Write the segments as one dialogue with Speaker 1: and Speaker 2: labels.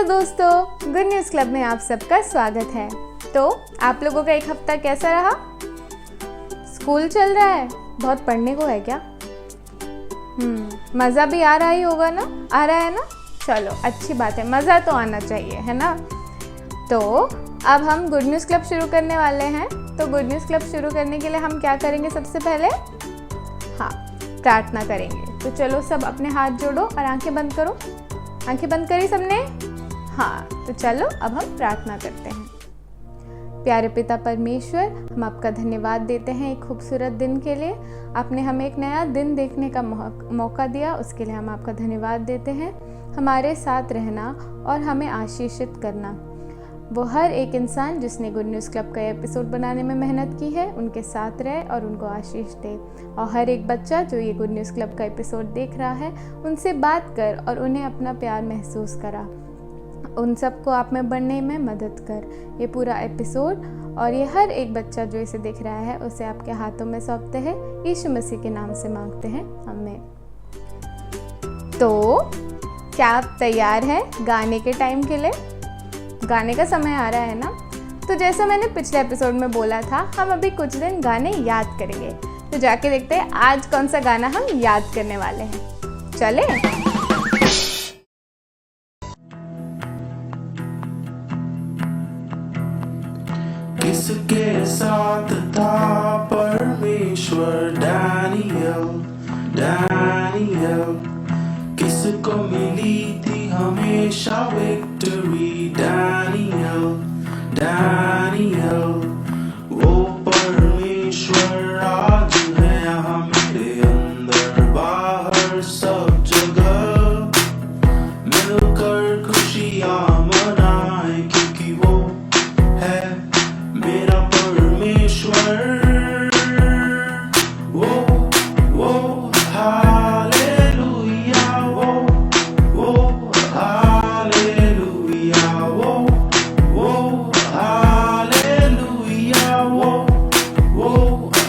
Speaker 1: Hello दोस्तों, good news club में आप सबका स्वागत है। तो आप लोगों का एक हफ्ता कैसा रहा? स्कूल चल रहा है, बहुत पढ़ने को है क्या? मज़ा भी आ रहा ही होगा ना? आ रहा है ना? चलो अच्छी बात है, मज़ा तो आना चाहिए, है ना? तो अब हम गुड न्यूज़ क्लब शुरू करने वाले हैं। तो गुड न्यूज़ क्लब शुरू करने के लिए हम क्या करेंगे? सबसे पहले प्रार्थना करेंगे। तो चलो सब अपने हाथ जोड़ो और आंखें बंद करो। आंखें बंद करी सबने? तो चलो अब हम प्रार्थना करते हैं। प्यारे पिता परमेश्वर, हम आपका धन्यवाद देते हैं एक खूबसूरत दिन के लिए। आपने हमें एक नया दिन देखने का मौका दिया, उसके लिए हम आपका धन्यवाद देते हैं। हमारे साथ रहना और हमें आशीषित करना। वो हर एक इंसान जिसने गुड न्यूज़ क्लब का एपिसोड बनाने में मेहनत की है, उनके साथ रहे और उनको आशीष दे। और हर एक बच्चा जो ये गुड न्यूज़ क्लब का एपिसोड देख रहा है, उनसे बात कर और उन्हें अपना प्यार महसूस करा। उन सबको आप में बढ़ने में मदद कर। ये पूरा एपिसोड और ये हर एक बच्चा जो इसे देख रहा है, उसे आपके हाथों में सौंपते हैं। यीशु मसीह के नाम से मांगते हैं, आमीन। तो क्या आप तैयार हैं गाने के टाइम के लिए? गाने का समय आ रहा है ना? तो जैसा मैंने पिछले एपिसोड में बोला था, हम अभी कुछ दिन गाने याद करेंगे। तो जाके देखते हैं आज कौन सा गाना हम याद करने वाले हैं। चले?
Speaker 2: किसके साथ था परमेश्वर? डैनियल किसको मिली थी हमेशा विक्ट्री? डैनियल वो परमेश्वर आज है यहाँ मेरे अंदर बाहर सब जगह। मिलकर खुशियाँ मनाएं क्योंकि वो है मेरा परमेश्वर। वो हालेलुया, वो हालेलुया, वो हालेलुया, वो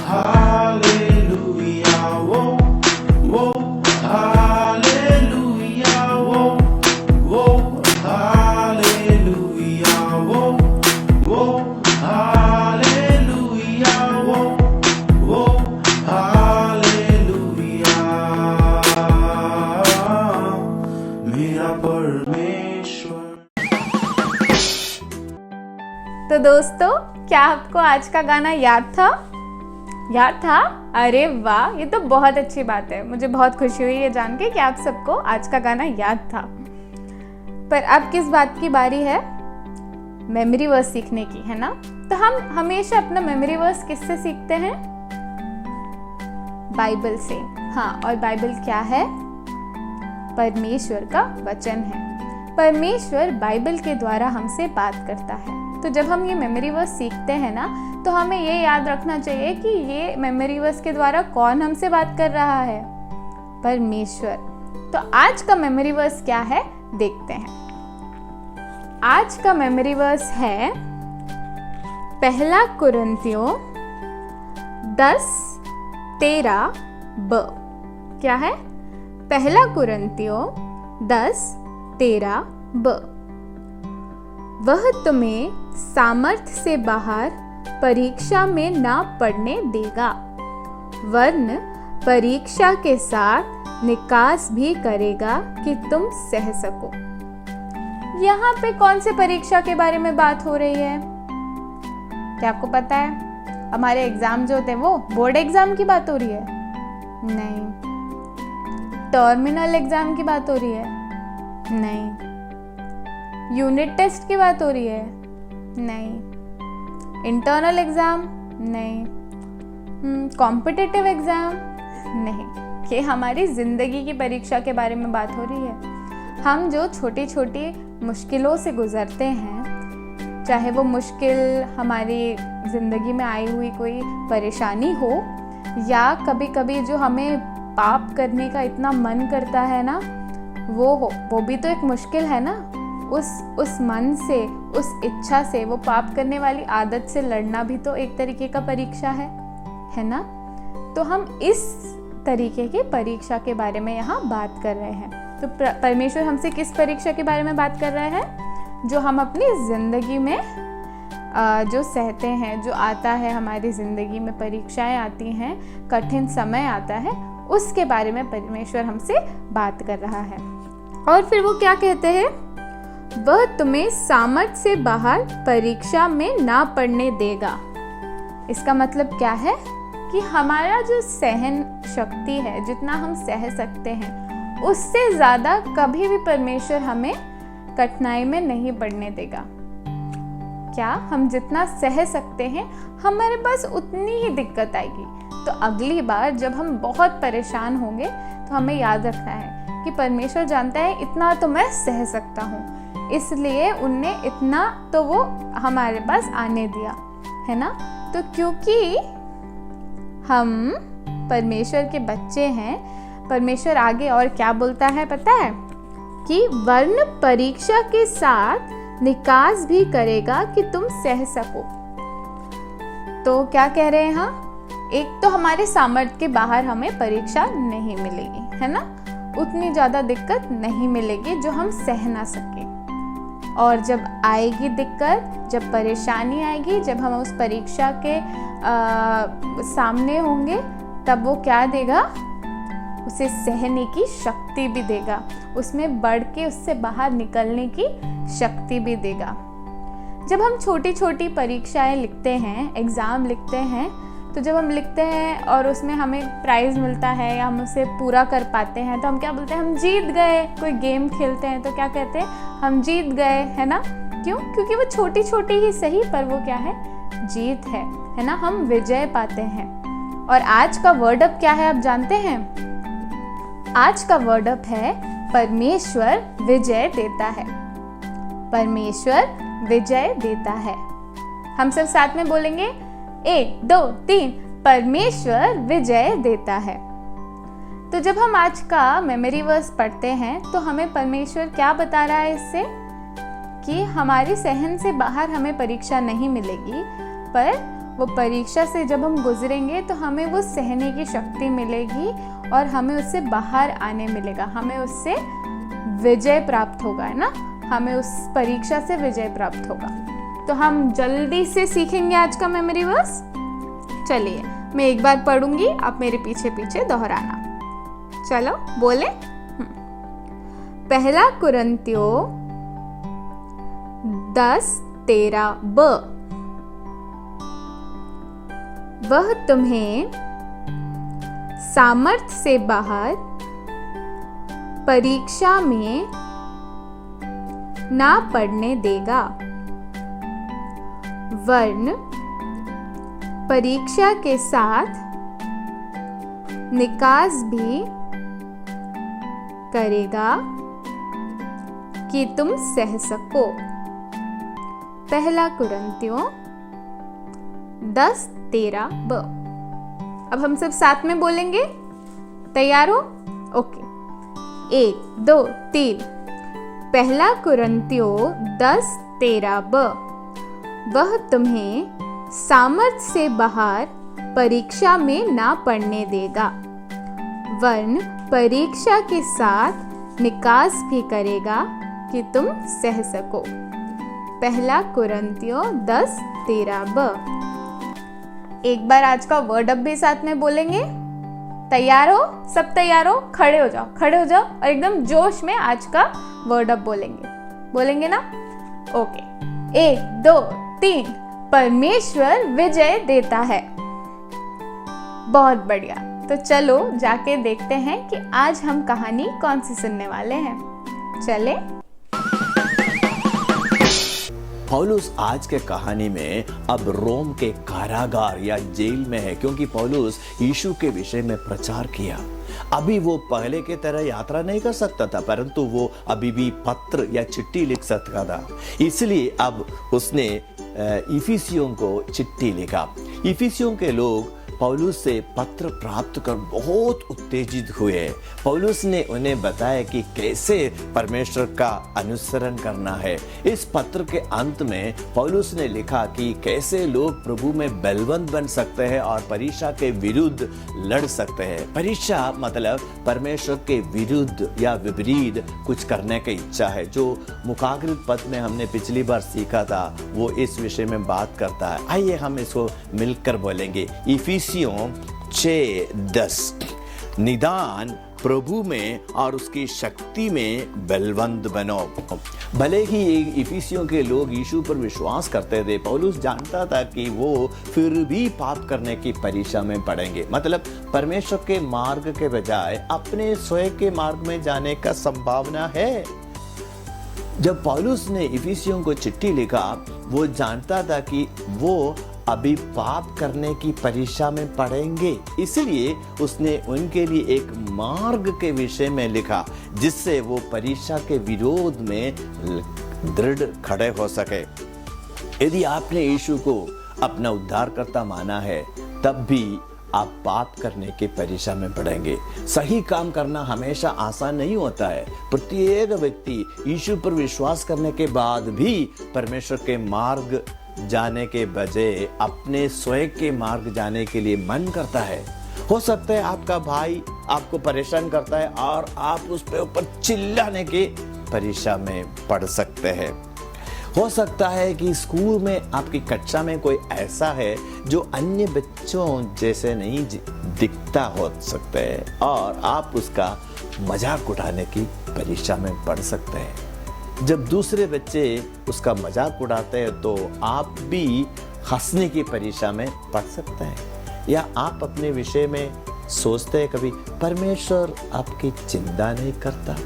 Speaker 2: हालेलुया, वो हालेलुया, वो हालेलुया, वो हालेलुया, वो हालेलुया, मेरा परमेश्वर।
Speaker 1: तो दोस्तों, क्या आपको आज का गाना याद था? याद था? अरे वाह, ये तो बहुत अच्छी बात है। मुझे बहुत खुशी हुई ये जान के कि आप सबको आज का गाना याद था। पर अब किस बात की बारी है? मेमोरी वर्स सीखने की, है ना? तो हम हमेशा अपना मेमोरी वर्स किससे सीखते हैं? बाइबल से। और बाइबल क्या है? परमेश्वर का वचन है। परमेश्वर बाइबल के द्वारा हमसे बात करता है। तो जब हम ये मेमोरी वर्स सीखते हैं ना, तो हमें ये याद रखना चाहिए कि ये मेमोरी वर्स के द्वारा कौन हमसे बात कर रहा है? परमेश्वर। तो आज का मेमोरी वर्स क्या है, देखते हैं। आज का मेमोरी वर्स है पहला कुरिन्थियों 10:13b। क्या है? पहला कुरिन्थियों 10:13b। वह तुम्हें सामर्थ्य से बाहर परीक्षा में ना पड़ने देगा, वरन परीक्षा के साथ निकास भी करेगा कि तुम सह सको। यहाँ पे कौन से परीक्षा के बारे में बात हो रही है? क्या आपको पता है? हमारे एग्जाम जो होते हैं वो बोर्ड एग्जाम की बात हो रही है? नहीं। टर्मिनल एग्जाम की बात हो रही है? नहीं। यूनिट टेस्ट की बात हो रही है? नहीं। Internal exam? नहीं। Competitive exam? नहीं। ये हमारी जिंदगी की परीक्षा के बारे में बात हो रही है। हम जो छोटी छोटी मुश्किलों से गुजरते हैं, चाहे वो मुश्किल हमारी ज़िंदगी में आई हुई कोई परेशानी हो, या कभी कभी जो हमें पाप करने का इतना मन करता है ना, वो भी तो एक मुश्किल है ना। उस मन से, उस इच्छा से, वो पाप करने वाली आदत से लड़ना भी तो एक तरीके का परीक्षा है ना? तो हम इस तरीके की परीक्षा के बारे में यहाँ बात कर रहे हैं। तो परमेश्वर हमसे किस परीक्षा के बारे में बात कर रहा है? जो हम अपनी ज़िंदगी में जो सहते हैं, जो आता है हमारी ज़िंदगी में, परीक्षाएं आती हैं, कठिन समय आता है, उसके बारे में परमेश्वर हमसे बात कर रहा है। और फिर वो क्या कहते हैं, वह तुम्हें सामर्थ्य से बाहर परीक्षा में ना पड़ने देगा। इसका मतलब क्या है कि हमारा जो सहन शक्ति है, जितना हम सह सकते हैं, उससे ज़्यादा कभी भी परमेश्वर हमें कठिनाई में नहीं पड़ने देगा। क्या हम जितना सह सकते हैं, हमारे पास उतनी ही दिक्कत आएगी। तो अगली बार जब हम बहुत परेशान होंगे तो हमें याद रखना है कि परमेश्वर जानता है इतना तो मैं सह सकता हूँ, इसलिए उनने इतना तो वो हमारे पास आने दिया, है ना। तो क्योंकि हम परमेश्वर के बच्चे हैं, परमेश्वर आगे और क्या बोलता है पता है, कि वर्ण परीक्षा के साथ निकास भी करेगा कि तुम सह सको। तो क्या कह रहे हैं, हाँ, एक तो हमारे सामर्थ्य के बाहर हमें परीक्षा नहीं मिलेगी, है ना, उतनी ज़्यादा दिक्कत नहीं मिलेगी जो हम सह ना सके। और जब आएगी दिक्कत, जब परेशानी आएगी, जब हम उस परीक्षा के सामने होंगे, तब वो क्या देगा, उसे सहने की शक्ति भी देगा, उसमें बढ़ के उससे बाहर निकलने की शक्ति भी देगा। जब हम छोटी छोटी परीक्षाएं लिखते हैं, एग्ज़ाम लिखते हैं, तो जब हम लिखते हैं और उसमें हमें प्राइज़ मिलता है या हम उसे पूरा कर पाते हैं, तो हम क्या बोलते हैं, हम जीत गए। कोई गेम खेलते हैं तो क्या कहते हैं, हम जीत गए, है ना। क्यों? क्योंकि वो छोटी छोटी ही सही, पर वो क्या है, जीत है ना, हम विजय पाते हैं। और आज का वर्ड अप क्या है आप जानते हैं? आज का वर्ड अप है परमेश्वर विजय देता है। परमेश्वर विजय देता है। हम सब साथ में बोलेंगे, 1 2 3, परमेश्वर विजय देता है। तो जब हम आज का मेमोरी वर्स पढ़ते हैं तो हमें परमेश्वर क्या बता रहा है इससे, कि हमारी सहन से बाहर हमें परीक्षा नहीं मिलेगी, पर वो परीक्षा से जब हम गुजरेंगे तो हमें वो सहने की शक्ति मिलेगी और हमें उससे बाहर आने मिलेगा, हमें उससे विजय प्राप्त होगा, है ना, हमें उस परीक्षा से विजय प्राप्त होगा। तो हम जल्दी से सीखेंगे आज का मेमोरी वर्स। चलिए मैं एक बार पढ़ूंगी, आप मेरे पीछे पीछे दोहराना। चलो बोले, पहला कुरिन्थियों 10:13b, वह तुम्हें सामर्थ्य से बाहर परीक्षा में ना पड़ने देगा, वर्ण परीक्षा के साथ निकास भी करेगा कि तुम सह सको। पहला कुरिन्थियों 10:13b। अब हम सब साथ में बोलेंगे, तैयार हो? ओके, 1 2 3। पहला कुरिन्थियों 10:13b, वह तुम्हें सामर्थ्य से बाहर परीक्षा में ना पड़ने देगा, वर्ण परीक्षा के साथ निकास भी करेगा कि तुम सह सको। पहला कुरिन्थियों 10:13b। एक बार आज का वर्ड अप भी साथ में बोलेंगे। तैयार हो? सब तैयार हो? खड़े हो जाओ, खड़े हो जाओ और एकदम जोश में आज का वर्ड अप बोलेंगे ना? ओके, 1 2 3, परमेश्वर विजय देता है। बहुत बढ़िया। तो चलो जाके देखते हैं कि आज हम कहानी कौन सी सुनने वाले हैं। चले।
Speaker 3: पौलुस आज के कहानी में अब रोम के कारागार या जेल में है, क्योंकि पौलुस यीशु के विषय में प्रचार किया। अभी वो पहले के तरह यात्रा नहीं कर सकता था, परंतु वो अभी भी पत्र या चिट्ठी लिख सकता था। इसलिए अब उसने इफिसियों को चिट्ठी लिखा। इफिसियों के लोग पौलुस से पत्र प्राप्त कर बहुत उत्तेजित हुए। पौलुस ने उन्हें बताया कि कैसे परमेश्वर का अनुसरण करना है। इस पत्र के अंत में पौलुस ने लिखा कि कैसे लोग प्रभु में बलवंत बन सकते हैं और परीक्षा के विरुद्ध लड़ सकते हैं। परीक्षा मतलब परमेश्वर के विरुद्ध या विपरीत कुछ करने की इच्छा है। जो मुखाग्रित पद में हमने पिछली बार सीखा था वो इस विषय में बात करता है। आइए हम इसको मिलकर बोलेंगे। इफिसियों 6:10 निदान प्रभु में और उसकी शक्ति में बलवंत बनो। भले ही इफिसियों के लोग यीशु पर विश्वास करते थे, पौलुस जानता था कि वो फिर भी पाप करने की परीक्षा में पड़ेंगे। मतलब परमेश्वर के मार्ग के बजाय अपने स्वयं के मार्ग में जाने का संभावना है। जब पौलुस ने इफिसियों को चिट्ठी लिखा, वो जानता था कि वो अभी पाप करने की परीक्षा में पड़ेंगे, इसलिए उसने उनके लिए एक मार्ग के विषय में लिखा जिससे वो परीक्षा के विरोध में दृढ़ खड़े हो सके। यदि आपने यीशु को अपना उद्धारकर्ता माना है, तब भी आप पाप करने की परीक्षा में पड़ेंगे। सही काम करना हमेशा आसान नहीं होता है। प्रत्येक व्यक्ति यीशु पर विश्वास करने के बाद भी परमेश्वर के मार्ग जाने के बजाय अपने स्वयं के मार्ग जाने के लिए मन करता है। हो सकता है आपका भाई आपको परेशान करता है और आप उस पे ऊपर चिल्लाने की परीक्षा में पड़ सकते हैं। हो सकता है कि स्कूल में आपकी कक्षा में कोई ऐसा है जो अन्य बच्चों जैसे नहीं दिखता हो सकता है और आप उसका मजाक उड़ाने की परीक्षा में पड़ सकते हैं। जब दूसरे बच्चे उसका मजाक उड़ाते हैं तो आप भी हंसने की परीक्षा में पड़ सकते हैं। या आप अपने विषय में सोचते हैं कभी परमेश्वर आपकी चिंता नहीं करता।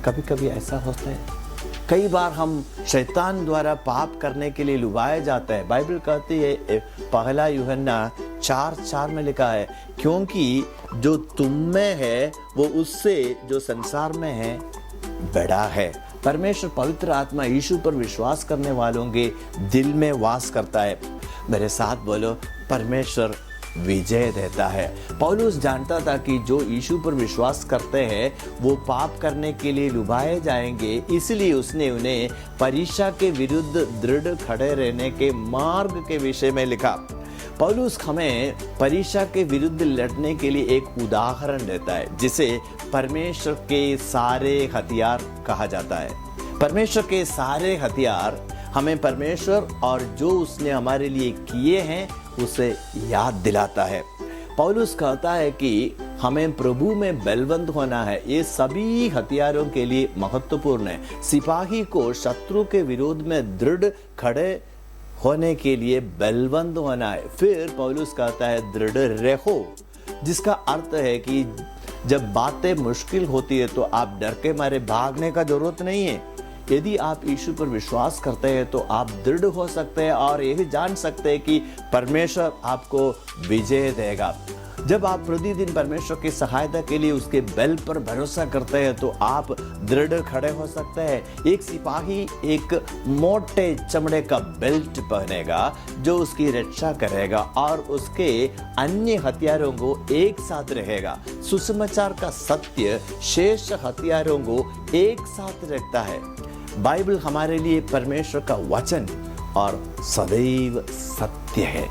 Speaker 3: कभी कभी ऐसा होता है। कई बार हम शैतान द्वारा पाप करने के लिए लुभाए जाते हैं। बाइबल कहती है, पहला यूहन्ना 4:4 में लिखा है, क्योंकि जो तुम में है वो उससे जो संसार में है बड़ा है। परमेश्वर पवित्र आत्मा यीशु पर विश्वास करने वालों के दिल में वास करता है। मेरे साथ बोलो, परमेश्वर विजय देता है। पौलुस जानता था कि जो यीशु पर विश्वास करते हैं वो पाप करने के लिए लुभाए जाएंगे, इसलिए उसने उन्हें परीक्षा के विरुद्ध दृढ़ खड़े रहने के मार्ग के विषय में लिखा। पौलुस हमें परीक्षा के विरुद्ध लड़ने के लिए एक उदाहरण देता है जिसे परमेश्वर के सारे हथियार कहा जाता है। परमेश्वर के सारे हथियार हमें परमेश्वर और जो उसने हमारे लिए किए हैं उसे याद दिलाता है। पौलुस कहता है कि हमें प्रभु में बलवंत होना है। ये सभी हथियारों के लिए महत्वपूर्ण है। सिपाही को शत्रु के विरोध में दृढ़ खड़े होने के लिए बलवंत होना है। फिर पौलुस कहता है दृढ़ रहो, जिसका अर्थ है कि जब बातें मुश्किल होती है तो आप डर के मारे भागने का जरूरत नहीं है। यदि आप यीशु पर विश्वास करते हैं तो आप दृढ़ हो सकते हैं और यही जान सकते हैं कि परमेश्वर आपको विजय देगा। जब आप प्रतिदिन परमेश्वर की सहायता के लिए उसके बल पर भरोसा करते हैं तो आप दृढ़ खड़े हो सकते हैं। एक सिपाही एक मोटे चमड़े का बेल्ट पहनेगा जो उसकी रक्षा करेगा और उसके अन्य हथियारों को एक साथ रहेगा। सुसमाचार का सत्य शेष हथियारों को एक साथ रखता है। बाइबल हमारे लिए परमेश्वर का वचन और सदैव सत्य है।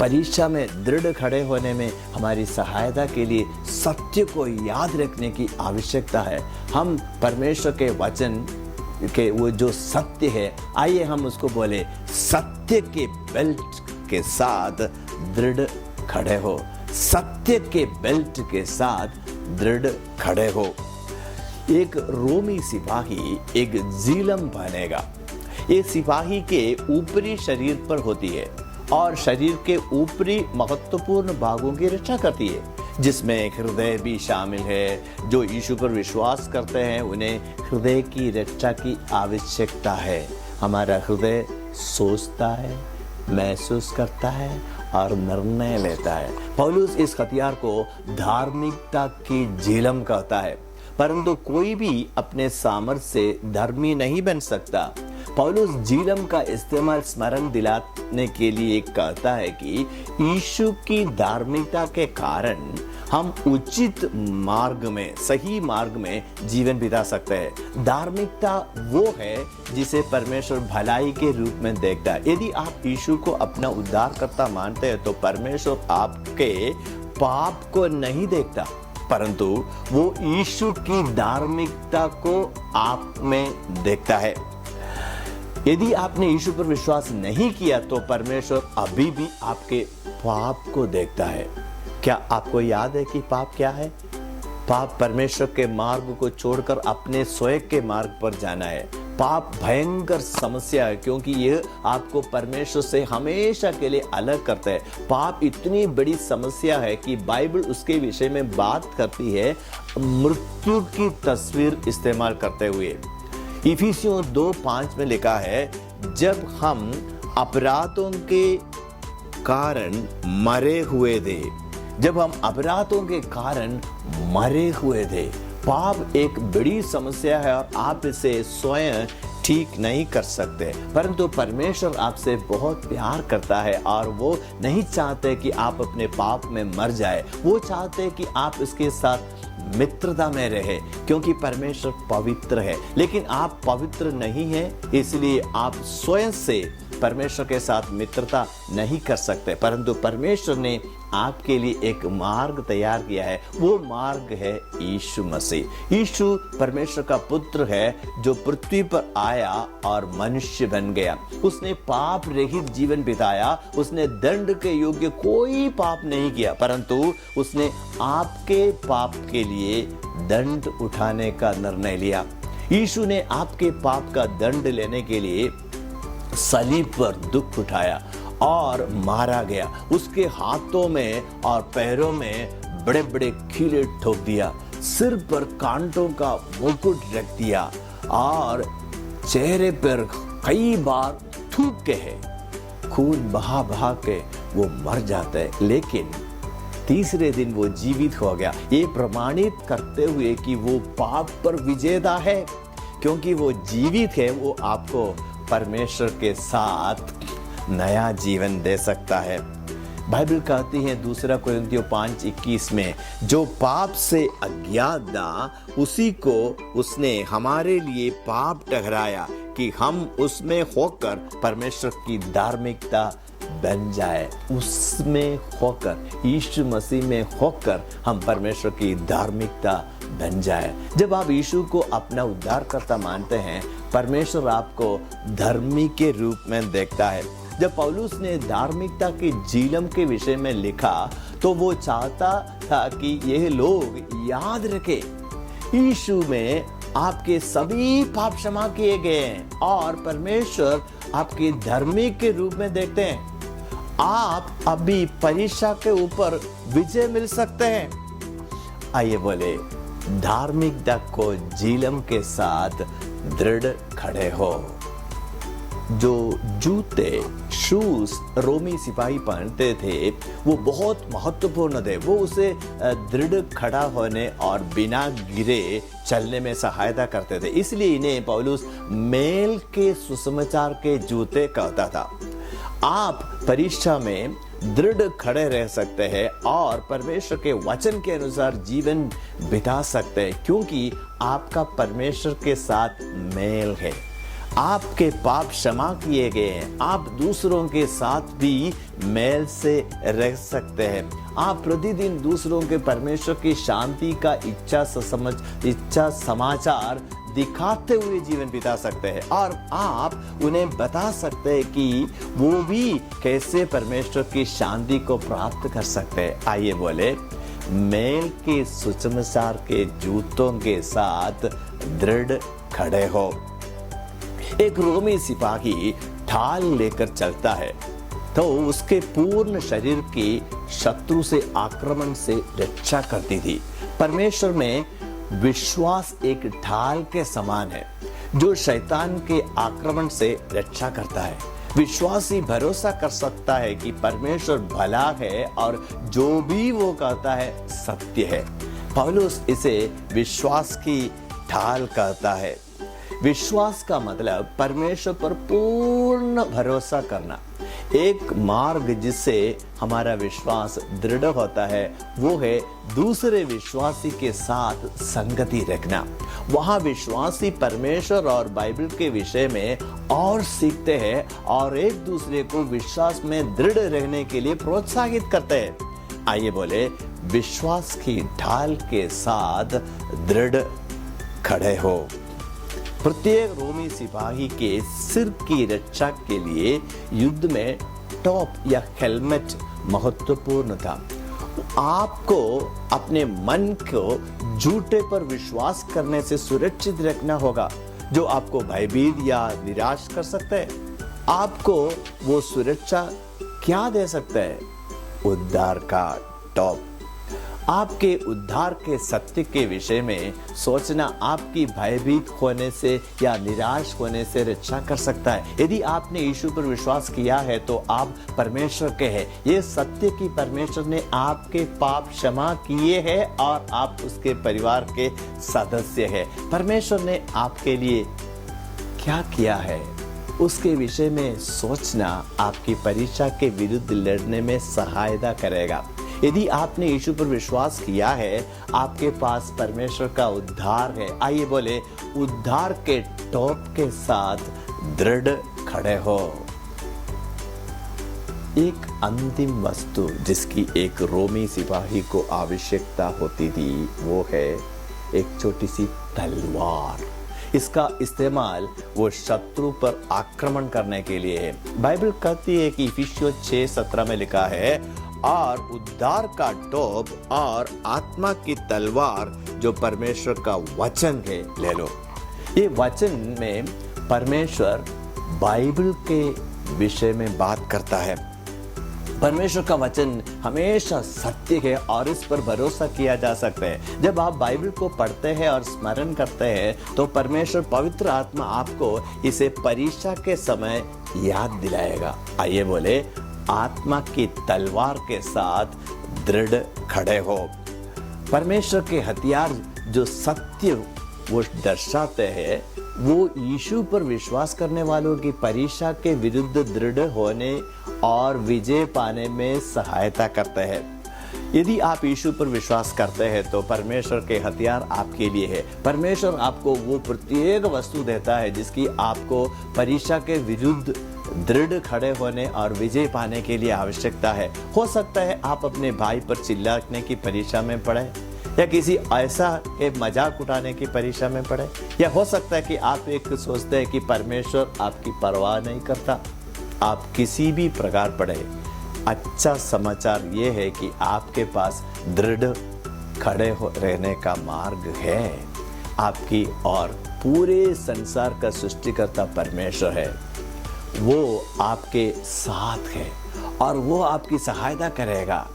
Speaker 3: परीक्षा में दृढ़ खड़े होने में हमारी सहायता के लिए सत्य को याद रखने की आवश्यकता है। हम परमेश्वर के वचन के वो जो सत्य है, आइए हम उसको बोले, सत्य के बेल्ट के साथ दृढ़ खड़े हो। सत्य के बेल्ट के साथ दृढ़ खड़े हो। एक रोमी सिपाही एक जीलम पहनेगा। ये सिपाही के ऊपरी शरीर पर होती है और शरीर के ऊपरी महत्वपूर्ण भागों की रक्षा करती है, जिसमें हृदय भी शामिल है। जो यीशु पर विश्वास करते हैं उन्हें हृदय की रक्षा की आवश्यकता है। हमारा हृदय सोचता है, महसूस करता है और निर्णय लेता है। पौलुस इस हथियार को धार्मिकता की झिलम कहता है। परंतु कोई भी अपने सामर्थ्य से धर्मी नहीं बन सकता। पौलुस जीलम का इस्तेमाल स्मरण दिलाने के लिए कहता है कि यीशु की धार्मिकता के कारण हम उचित मार्ग में, सही मार्ग में जीवन बिता सकते हैं। धार्मिकता वो है जिसे परमेश्वर भलाई के रूप में देखता है। यदि आप यीशु को अपना उद्धारकर्ता मानते हैं तो परमेश्वर आपके पाप को नहीं देखता, परंतु वो यीशु की धार्मिकता को आप में देखता है। यदि आपने यीशु पर विश्वास नहीं किया तो परमेश्वर अभी भी आपके पाप को देखता है। क्या आपको याद है कि पाप क्या है? पाप परमेश्वर के मार्ग को छोड़कर अपने स्वयं के मार्ग पर जाना है। पाप भयंकर समस्या है क्योंकि यह आपको परमेश्वर से हमेशा के लिए अलग करता है। पाप इतनी बड़ी समस्या है कि बाइबल उसके विषय में बात करती है मृत्यु की तस्वीर इस्तेमाल करते हुए। इफिसियों 2:5 में लिखा है, जब हम अपराधों के कारण मरे हुए थे, जब हम अपराधों के कारण मरे हुए थे। पाप एक बड़ी समस्या है और आप इसे स्वयं ठीक नहीं कर सकते, परंतु परमेश्वर आपसे बहुत प्यार करता है और वो नहीं चाहते कि आप अपने पाप में मर जाए। वो चाहते हैं कि आप इसके साथ मित्रता में रहे, क्योंकि परमेश्वर पवित्र है। लेकिन आप पवित्र नहीं हैं, इसलिए आप स्वयं से परमेश्वर के साथ मित्रता नहीं कर सकते, परंतु परमेश्वर ने आपके लिए एक मार्ग तैयार किया है। वो मार्ग है यीशु मसीह। यीशु परमेश्वर का पुत्र है जो पृथ्वी पर आया और मनुष्य बन गया। उसने पाप रहित जीवन बिताया, उसने दंड के योग्य कोई पाप नहीं किया, परंतु उसने आपके पाप के लिए दंड उठाने का निर्णय लिया। यीशु ने आपके पाप का दंड लेने के लिए सलीब पर दुख उठाया और मारा गया। उसके हाथों में और पैरों में बड़े बड़े कीले ठोक दिया, सिर पर कांटों का मुकुट रख दिया और चेहरे पर कई बार थूक के है, खून बहा बहा के वो मर जाता है, लेकिन तीसरे दिन वो जीवित हो गया। ये प्रमाणित करते हुए कि वो पाप पर विजेता है, क्योंकि वो जीवित है। वो आपको परमेश्वर के साथ नया जीवन दे सकता है। बाइबल कहती है 2 कोरिन्थियों 5:21 में, जो पाप से अज्ञात था उसी को उसने हमारे लिए पाप ठहराया कि हम उसमें होकर परमेश्वर की धार्मिकता बन जाए। उसमें होकर, यीशु मसीह में होकर हम परमेश्वर की धार्मिकता बन जाए। जब आप यीशु को अपना उद्धारकर्ता मानते हैं, परमेश्वर आपको धर्मी के रूप में देखता है। जब पौलुस ने धार्मिकता के जीलम के विषय में लिखा तो वो चाहता था कि यह लोग याद रखें यीशु में आपके सभी पाप क्षमा किए गए हैं और परमेश्वर आपके धर्मी के रूप में देखते हैं। आप अभी परीक्षा के ऊपर विजय मिल सकते हैं। आइए बोले, धार्मिकता को जीलम के साथ दृढ़ खड़े हो। जो जूते, शूज रोमी सिपाही पहनते थे वो बहुत महत्वपूर्ण थे। वो उसे दृढ़ खड़ा होने और बिना गिरे चलने में सहायता करते थे, इसलिए इन्हें पौलुस मेल के सुसमाचार के जूते कहता था। आप परीक्षा में दृढ़ खड़े रह सकते हैं और परमेश्वर के वचन के अनुसार जीवन बिता सकते हैं, क्योंकि आपका परमेश्वर के साथ मेल है। आपके पाप क्षमा किए गए हैं। आप दूसरों के साथ भी मेल से रह सकते हैं। आप प्रतिदिन दूसरों के परमेश्वर की शांति का इच्छा समाचार दिखाते हुए जीवन बिता सकते हैं और आप उन्हें बता सकते हैं कि वो भी कैसे परमेश्वर की शांति को प्राप्त कर सकते हैं। आइए बोले, मेल के सुसमाचार के जूतों के साथ दृढ़ खड़े हो। एक रोमी सिपाही ढाल लेकर चलता है तो उसके पूर्ण शरीर की शत्रु से आक्रमण से रक्षा करती थी। परमेश्वर में विश्वास एक ढाल के समान है जो शैतान के आक्रमण से रक्षा करता है। विश्वासी भरोसा कर सकता है कि परमेश्वर भला है और जो भी वो कहता है सत्य है। पौलुस इसे विश्वास की ढाल कहता है। विश्वास का मतलब परमेश्वर पर पूर्ण भरोसा करना। एक मार्ग जिससे हमारा विश्वास दृढ़ होता है वो है दूसरे विश्वासी के साथ संगति रखना। वहाँ विश्वासी परमेश्वर और बाइबल के विषय में और सीखते हैं और एक दूसरे को विश्वास में दृढ़ रहने के लिए प्रोत्साहित करते हैं। आइए बोले, विश्वास की ढाल के साथ दृढ़ खड़े हो। प्रत्येक रोमी सिपाही के सिर की रक्षा के लिए युद्ध में टॉप या हेलमेट महत्वपूर्ण था। आपको अपने मन को झूठे पर विश्वास करने से सुरक्षित रखना होगा जो आपको भयभीत या निराश कर सकता है। आपको वो सुरक्षा क्या दे सकता है? उद्धार का टॉप। आपके उद्धार के सत्य के विषय में सोचना आपकी भयभीत होने से या निराश होने से रक्षा कर सकता है। यदि आपने यीशु पर विश्वास किया है तो आप परमेश्वर के हैं। ये सत्य कि परमेश्वर ने आपके पाप क्षमा किए हैं और आप उसके परिवार के सदस्य हैं। परमेश्वर ने आपके लिए क्या किया है उसके विषय में सोचना आपकी परीक्षा के विरुद्ध लड़ने में सहायता करेगा। यदि आपने यीशु पर विश्वास किया है, आपके पास परमेश्वर का उद्धार है। आइए बोले, उद्धार के टॉप के साथ दृढ़ खड़े हो। एक अंतिम वस्तु जिसकी एक रोमी सिपाही को आवश्यकता होती थी वो है एक छोटी सी तलवार। इसका इस्तेमाल वो शत्रु पर आक्रमण करने के लिए है। बाइबल कहती है कि इफिसियों 6:17 में लिखा है, और उद्धार का टोप और आत्मा की तलवार जो परमेश्वर का वचन है ले लो। ये वचन में परमेश्वर बाइबल के विषय में बात करता है। परमेश्वर का वचन हमेशा सत्य है और इस पर भरोसा किया जा सकता है। जब आप बाइबल को पढ़ते हैं और स्मरण करते हैं तो परमेश्वर पवित्र आत्मा आपको इसे परीक्षा के समय याद दिलाएगा। आइए बोले, आत्मा की तलवार के साथ दृढ़ खड़े हो। परमेश्वर के हथियार जो सत्य वो दर्शाते हैं वो यीशु पर विश्वास करने वालों की परीक्षा के विरुद्ध दृढ़ होने और विजय पाने में सहायता करते हैं। यदि आप यीशु पर विश्वास करते हैं तो परमेश्वर के हथियार आपके लिए है। परमेश्वर आपको वो प्रत्येक वस्तु देता है जिसकी आपको परीक्षा के विरुद्ध दृढ़ खड़े होने और विजय पाने के लिए आवश्यकता है। हो सकता है आप अपने भाई पर चिल्लाने की परीक्षा में पड़े या किसी ऐसा के मजाक उठाने की परीक्षा में पड़े, या हो सकता है कि आप एक सोचते हैं कि परमेश्वर आपकी परवाह नहीं करता। आप किसी भी प्रकार पड़े, अच्छा समाचार ये है कि आपके पास दृढ़ खड़े हो रहने का मार्ग है। आपकी और पूरे संसार का सृष्टिकर्ता परमेश्वर है। वो आपके साथ है और वो आपकी सहायता करेगा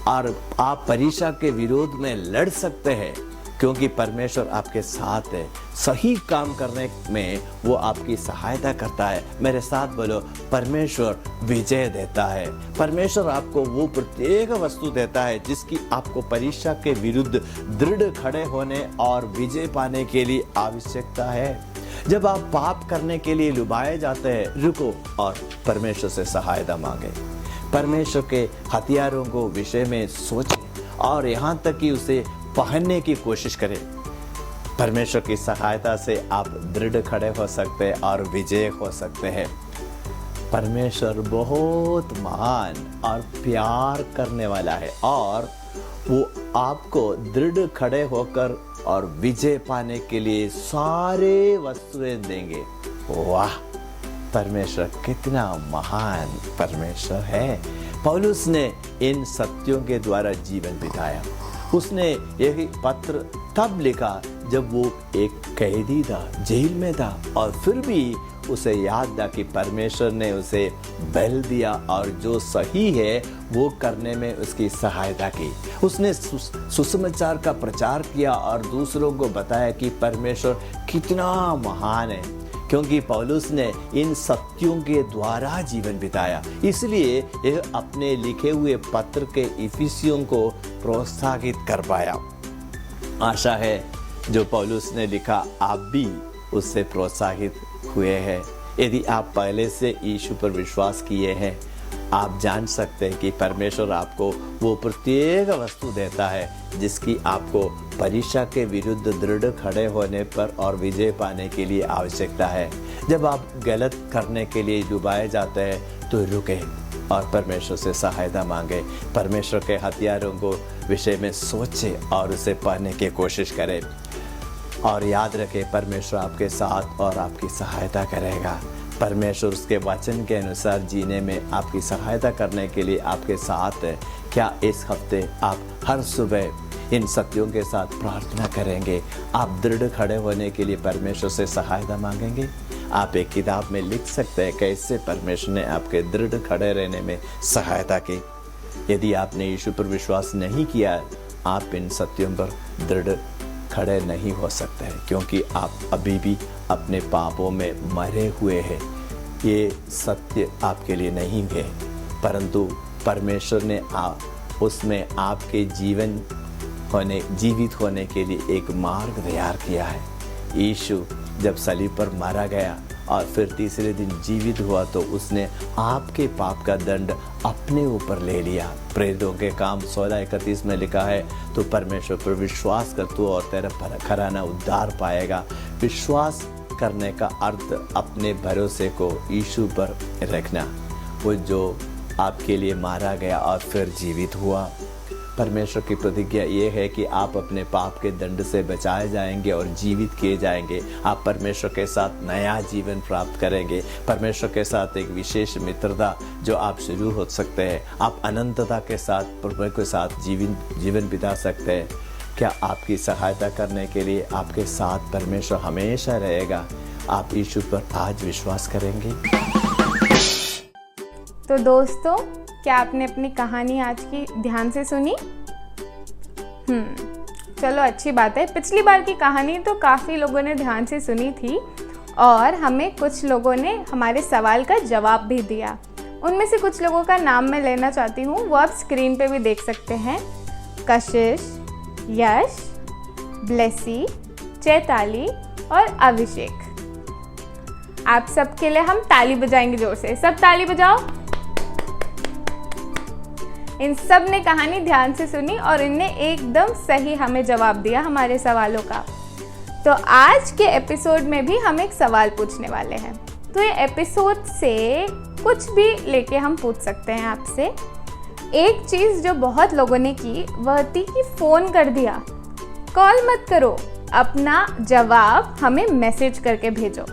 Speaker 3: और आप परीक्षा के विरोध में लड़ सकते हैं क्योंकि परमेश्वर आपके साथ है। सही काम करने में वो आपकी सहायता करता है। मेरे साथ बोलो, परमेश्वर विजय देता है। परमेश्वर आपको वो प्रत्येक वस्तु देता है जिसकी आपको परीक्षा के विरुद्ध दृढ़ खड़े होने और विजय पाने के लिए आवश्यकता है। जब आप पाप करने के लिए लुभाए जाते हैं, रुको और परमेश्वर से सहायता मांगे। परमेश्वर के हथियारों को विषय में सोचें और यहाँ तक कि उसे पहनने की कोशिश करें। परमेश्वर की सहायता से आप दृढ़ खड़े हो सकते हैं और विजय हो सकते हैं। परमेश्वर बहुत महान और प्यार करने वाला है और वो आपको दृढ़ खड़े होकर और विजय पाने के लिए सारे वस्तुएं देंगे। वाह, परमेश्वर कितना महान परमेश्वर है। पौलुस ने इन सत्यों के द्वारा जीवन बिताया। उसने यही पत्र तब लिखा जब वो एक कैदी था, जेल में था, और फिर भी उसे याद था कि परमेश्वर ने उसे बल दिया और जो सही है वो करने में उसकी सहायता की। उसने सुसमाचार का प्रचार किया और दूसरों को बताया कि परमेश्वर कितना महान है, क्योंकि पौलुस ने इन सत्यों के द्वारा जीवन बिताया। इसलिए यह अपने लिखे हुए पत्र के इफिसियों को प्रोत्साहित कर पाया। आशा है जो पौलुस ने लिखा आप भी उससे प्रोत्साहित हुए हैं। यदि आप पहले से यीशु पर विश्वास किए हैं, आप जान सकते हैं कि परमेश्वर आपको वो प्रत्येक वस्तु देता है जिसकी आपको परीक्षा के विरुद्ध दृढ़ खड़े होने पर और विजय पाने के लिए आवश्यकता है। जब आप गलत करने के लिए डुबाए जाते हैं तो रुके और परमेश्वर से सहायता मांगे। परमेश्वर के हथियारों को विषय में सोचे और उसे पाने की कोशिश करें। और याद रखें, परमेश्वर आपके साथ और आपकी सहायता करेगा। परमेश्वर उसके वचन के अनुसार जीने में आपकी सहायता करने के लिए आपके साथ है। क्या इस हफ्ते आप हर सुबह इन सत्यों के साथ प्रार्थना करेंगे? आप दृढ़ खड़े होने के लिए परमेश्वर से सहायता मांगेंगे? आप एक किताब में लिख सकते हैं कैसे परमेश्वर ने आपके दृढ़ खड़े रहने में सहायता की। यदि आपने यीशु पर विश्वास नहीं किया, आप इन सत्यों पर दृढ़ खड़े नहीं हो सकते हैं, क्योंकि आप अभी भी अपने पापों में मरे हुए हैं। ये सत्य आपके लिए नहीं है, परंतु परमेश्वर ने उसमें आपके जीवित होने के लिए एक मार्ग तैयार किया है। यीशु जब सलीब पर मारा गया और फिर तीसरे दिन जीवित हुआ तो उसने आपके पाप का दंड अपने ऊपर ले लिया। प्रेरितों के काम 16:31 में लिखा है, तो परमेश्वर पर विश्वास कर तू और तेरा घराना उद्धार पाएगा। विश्वास करने का अर्थ अपने भरोसे को यीशु पर रखना, वो जो आपके लिए मारा गया और फिर जीवित हुआ। परमेश्वर की प्रतिज्ञा ये है कि आप अपने पाप के दंड से बचाए जाएंगे और जीवित किए जाएंगे। आप परमेश्वर के साथ नया जीवन प्राप्त करेंगे। परमेश्वर के साथ एक विशेष मित्रता जो आप शुरू हो सकते हैं। आप अनंतता के साथ प्रभु के साथ जीवन बिता सकते हैं। क्या आपकी सहायता करने के लिए आपके साथ परमेश्वर हमेशा रहेगा? आप यीशु पर आज विश्वास करेंगे?
Speaker 1: तो दोस्तों, क्या आपने अपनी कहानी आज की ध्यान से सुनी? चलो अच्छी बात है। पिछली बार की कहानी तो काफ़ी लोगों ने ध्यान से सुनी थी और हमें कुछ लोगों ने हमारे सवाल का जवाब भी दिया। उनमें से कुछ लोगों का नाम मैं लेना चाहती हूँ, वो आप स्क्रीन पे भी देख सकते हैं। कशिश, यश, ब्लेसी, चैताली और अभिषेक। आप सबके लिए हम ताली बजाएंगे जोर से। सब ताली बजाओ। इन सब ने कहानी ध्यान से सुनी और इनने एकदम सही हमें जवाब दिया हमारे सवालों का। तो आज के एपिसोड में भी हम एक सवाल पूछने वाले हैं। तो ये एपिसोड से कुछ भी लेके हम पूछ सकते हैं आपसे। एक चीज़ जो बहुत लोगों ने की वह थी कि फ़ोन कर दिया। कॉल मत करो, अपना जवाब हमें मैसेज करके भेजो।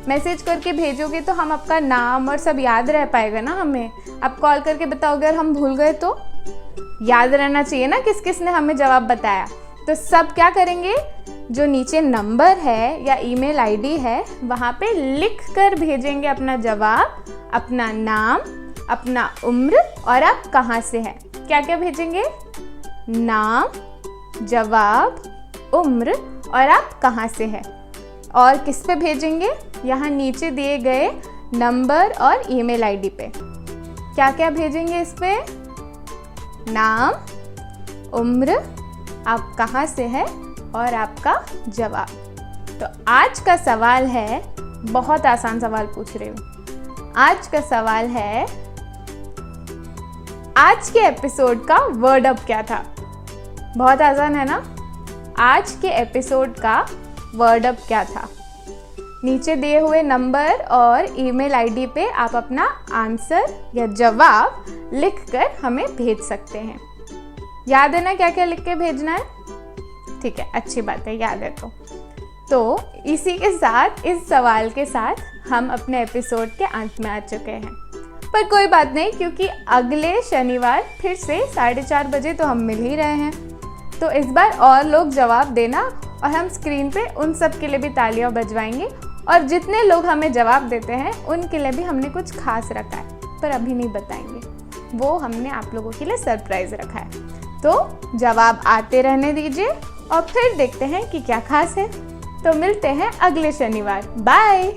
Speaker 1: मैसेज करके भेजोगे तो हम आपका नाम और सब याद रह पाएगा ना हमें। आप कॉल करके बताओगे और हम भूल गए तो याद रहना चाहिए ना किस किस ने हमें जवाब बताया। तो सब क्या करेंगे, जो नीचे नंबर है या ईमेल आईडी है वहाँ पे लिख कर भेजेंगे अपना जवाब, अपना नाम, अपना उम्र और आप कहाँ से हैं। क्या क्या भेजेंगे? नाम, जवाब, उम्र और आप कहाँ से हैं। और किस पे भेजेंगे? यहाँ नीचे दिए गए नंबर और ईमेल आईडी पे। क्या क्या भेजेंगे इस पे? नाम, उम्र, आप कहाँ से हैं और आपका जवाब। तो आज का सवाल है, बहुत आसान सवाल पूछ रही हूँ। आज का सवाल है, आज के एपिसोड का वर्ड अप क्या था? बहुत आसान है ना। आज के एपिसोड का वर्ड अप क्या था? नीचे दिए हुए नंबर और ईमेल आईडी पे आप अपना आंसर या जवाब लिखकर हमें भेज सकते हैं। याद है ना क्या क्या लिख के भेजना है? ठीक है, अच्छी बात है, याद है तो इसी के साथ, इस सवाल के साथ हम अपने एपिसोड के अंत में आ चुके हैं। पर कोई बात नहीं, क्योंकि अगले शनिवार फिर से 4:30 बजे तो हम मिल ही रहे हैं। तो इस बार और लोग जवाब देना और हम स्क्रीन पे उन सब के लिए भी तालियां बजवाएंगे। और जितने लोग हमें जवाब देते हैं उनके लिए भी हमने कुछ खास रखा है, पर अभी नहीं बताएंगे, वो हमने आप लोगों के लिए सरप्राइज रखा है। तो जवाब आते रहने दीजिए और फिर देखते हैं कि क्या खास है। तो मिलते हैं अगले शनिवार। बाय।